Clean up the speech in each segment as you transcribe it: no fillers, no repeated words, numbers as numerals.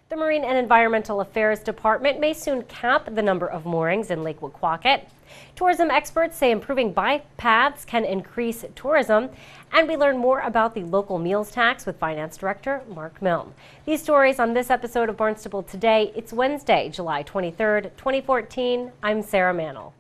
The Marine and Environmental Affairs Department may soon cap the number of moorings in Lake Woquaket. Tourism experts say improving bike paths can increase tourism. And we learn more about the local meals tax with Finance Director Mark Milne. These stories on this episode of Barnstable Today. It's Wednesday, July 23rd, 2014. I'm Sarah Mantle.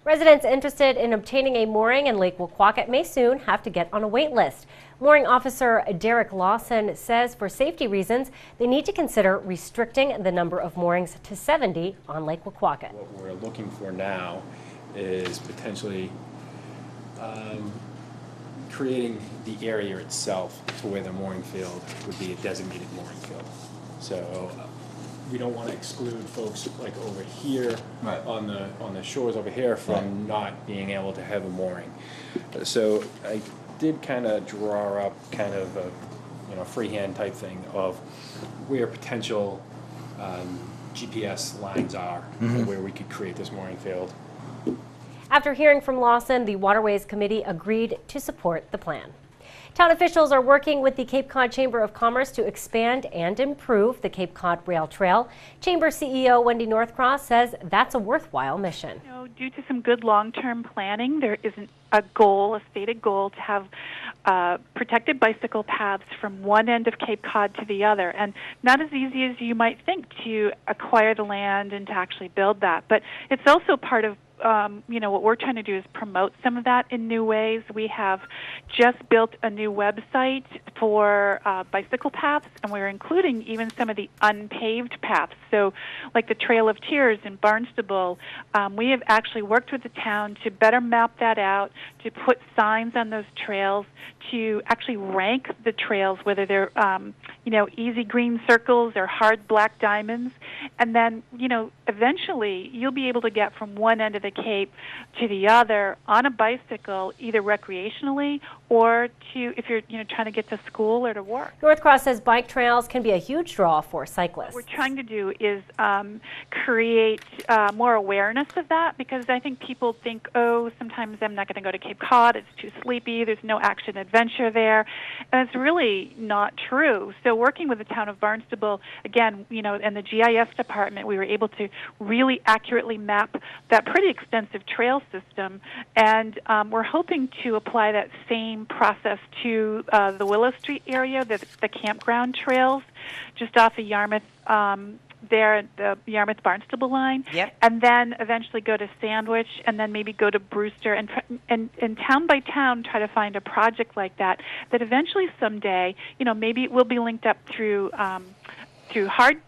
Residents interested in obtaining a mooring in Lake Woquaket may soon have to get on a wait list. Mooring officer Derek Lawson says for safety reasons, they need to consider restricting the number of moorings to 70 on Lake Woquaket. What we're looking for now is potentially creating the area itself to where the mooring field would be a designated mooring field. So we don't want to exclude folks like over here on the shores over here from not being able to have a mooring. So I did kind of draw up kind of a freehand type thing of where potential GPS lines are where we could create this mooring field. After hearing from Lawson, the Waterways Committee agreed to support the plan. Town officials are working with the Cape Cod Chamber of Commerce to expand and improve the Cape Cod Rail Trail. Chamber CEO Wendy Northcross says that's a worthwhile mission. Due to some good long-term planning, there isn't a stated goal to have protected bicycle paths from one end of Cape Cod to the other. And not as easy as you might think to acquire the land and to actually build that. But it's also part of what we're trying to do is promote some of that in new ways. We have just built a new website for bicycle paths, and we're including even some of the unpaved paths. So like the Trail of Tears in Barnstable, we have actually worked with the town to better map that out, to put signs on those trails, to actually rank the trails, whether they're easy green circles or hard black diamonds. And then, eventually you'll be able to get from one end of the Cape to the other on a bicycle, either recreationally or if you're trying to get to school or to work. Northcross says bike trails can be a huge draw for cyclists. What we're trying to do is create more awareness of that, because I think people think, sometimes I'm not going to go to Cape Cod, it's too sleepy, there's no action adventure there, and it's really not true. So working with the town of Barnstable, again, and the GIS department, we were able to really accurately map that pretty extensive trail system, and we're hoping to apply that same process to the Willow Street area, the campground trails just off of Yarmouth, there at the Yarmouth-Barnstable line, and then eventually go to Sandwich, and then maybe go to Brewster, and town by town try to find a project like that eventually someday, maybe it will be linked up through hard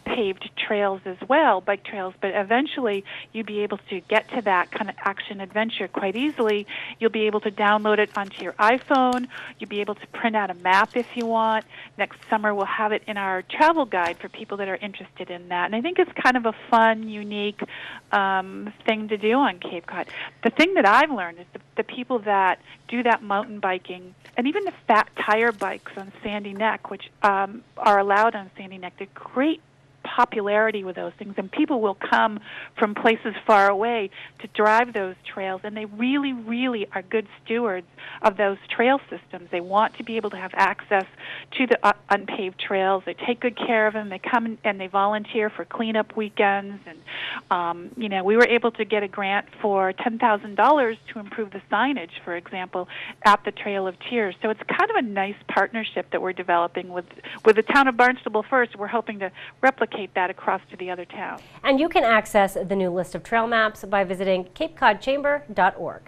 paved trails as well, bike trails, but eventually you'll be able to get to that kind of action adventure quite easily. You'll be able to download it onto your iPhone. You'll be able to print out a map if you want. Next summer we'll have it in our travel guide for people that are interested in that. And I think it's kind of a fun, unique thing to do on Cape Cod. The thing that I've learned is the people that do that mountain biking, and even the fat tire bikes on Sandy Neck, which are allowed on Sandy Neck, they're great popularity with those things, and people will come from places far away to drive those trails, and they really, really are good stewards of those trail systems. They want to be able to have access to the unpaved trails. They take good care of them. They come and they volunteer for cleanup weekends, and we were able to get a grant for $10,000 to improve the signage, for example, at the Trail of Tears. So it's kind of a nice partnership that we're developing with the town of Barnstable first. We're hoping to replicate that across to the other towns. And you can access the new list of trail maps by visiting capecodchamber.org.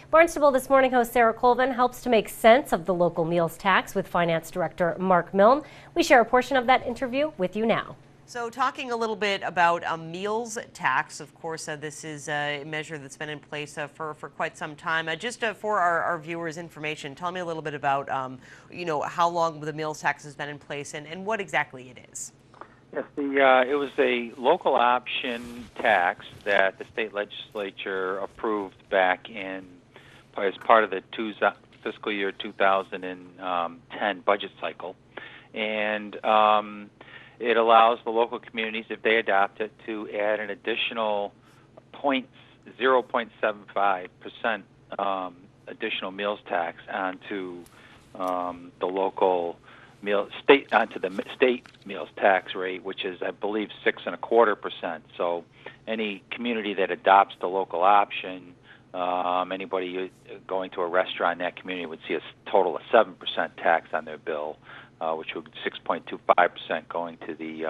Barnstable This Morning host Sarah Colvin helps to make sense of the local meals tax with Finance Director Mark Milne. We share a portion of that interview with you now. So talking a little bit about a meals tax, of course, this is a measure that's been in place for quite some time. Just for our viewers' information, tell me a little bit about, how long the meals tax has been in place and what exactly it is. Yes, it was a local option tax that the state legislature approved back in as part of the fiscal year 2010 budget cycle, and it allows the local communities, if they adopt it, to add an additional 0.75% additional meals tax onto the local onto the state meals tax rate, which is, I believe, 6.25%. So, any community that adopts the local option, anybody going to a restaurant in that community would see a total of 7% tax on their bill, which would be 6.25% going to the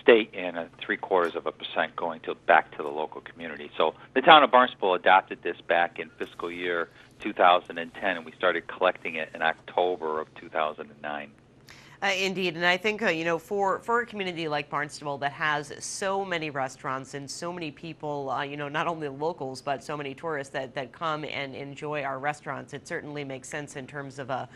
state and 0.75% going back to the local community. So the town of Barnstable adopted this back in fiscal year 2010, and we started collecting it in October of 2009. Indeed, and I think for a community like Barnstable that has so many restaurants and so many people, not only locals but so many tourists that come and enjoy our restaurants, it certainly makes sense in terms of a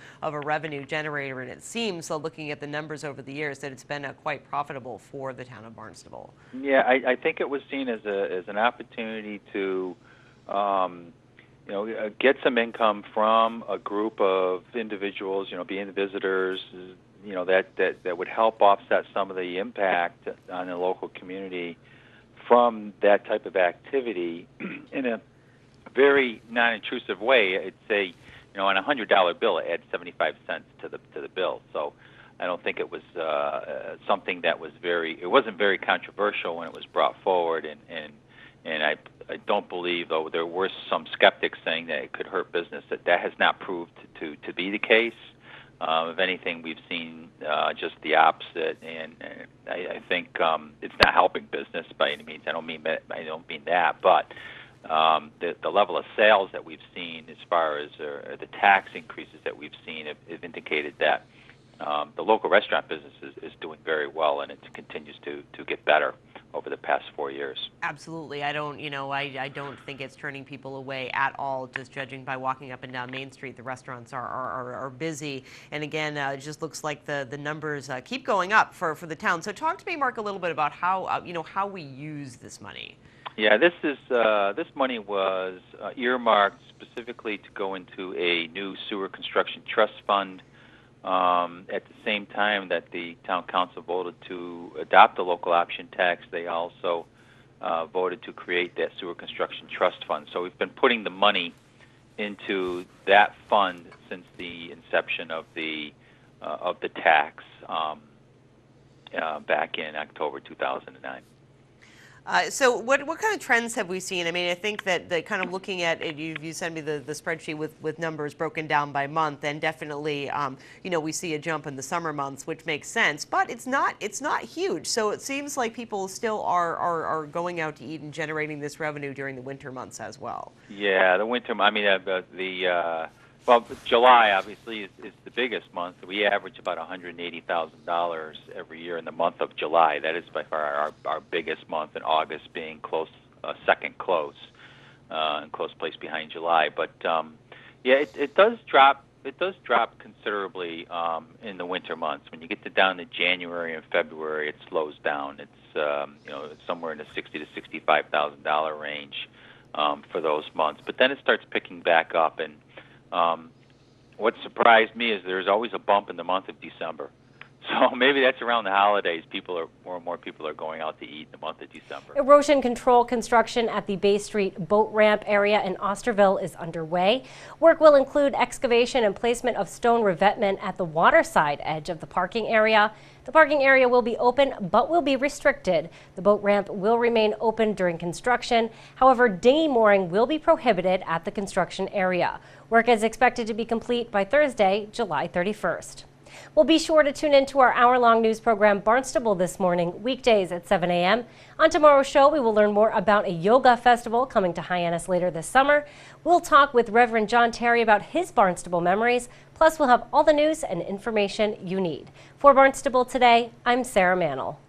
revenue generator. And it seems, looking at the numbers over the years, that it's been quite profitable for the town of Barnstable. Yeah, I think it was seen as an opportunity to get some income from a group of individuals, being visitors, that would help offset some of the impact on the local community from that type of activity in a very non-intrusive way. It's on a $100 bill, it adds 75 cents to the bill. So I don't think it was something that was it wasn't very controversial when it was brought forward, and I don't believe, though there were some skeptics saying that it could hurt business, that has not proved to be the case. If anything, we've seen just the opposite, and I think it's not helping business by any means. I don't mean that, but the level of sales that we've seen, as far as the tax increases that we've seen, have indicated that the local restaurant business is doing very well, and it continues to get better over the past 4 years. Absolutely. I don't think it's turning people away at all, just judging by walking up and down Main Street. The restaurants are busy. And again, it just looks like the numbers keep going up for the town. So talk to me, Mark, a little bit about how we use this money. Yeah, this money was earmarked specifically to go into a new sewer construction trust fund. At the same time that the town council voted to adopt the local option tax, they also voted to create that sewer construction trust fund. So we've been putting the money into that fund since the inception of the tax back in October 2009. So what kind of trends have we seen? I mean, I think that kind of looking at it, you sent me the spreadsheet with numbers broken down by month, and definitely, we see a jump in the summer months, which makes sense, but it's not huge. So it seems like people still are going out to eat and generating this revenue during the winter months as well. Yeah, the winter. I mean, well, July obviously is the biggest month. We average about $180,000 every year in the month of July. That is by far our biggest month, and August being second close, and close place behind July. But it does drop. It does drop considerably in the winter months. When you get down to January and February, it slows down. It's it's somewhere in the $60,000 to $65,000 range for those months. But then it starts picking back up, and what surprised me is there's always a bump in the month of December. So maybe that's around the holidays. More and more people are going out to eat in the month of December. Erosion control construction at the Bay Street boat ramp area in Osterville is underway. Work will include excavation and placement of stone revetment at the waterside edge of the parking area. The parking area will be open but will be restricted. The boat ramp will remain open during construction. However, dinghy mooring will be prohibited at the construction area. Work is expected to be complete by Thursday, July 31st. Well, be sure to tune in to our hour-long news program, Barnstable This Morning, weekdays at 7 a.m. On tomorrow's show, we will learn more about a yoga festival coming to Hyannis later this summer. We'll talk with Reverend John Terry about his Barnstable memories. Plus, we'll have all the news and information you need. For Barnstable Today, I'm Sarah Mantle.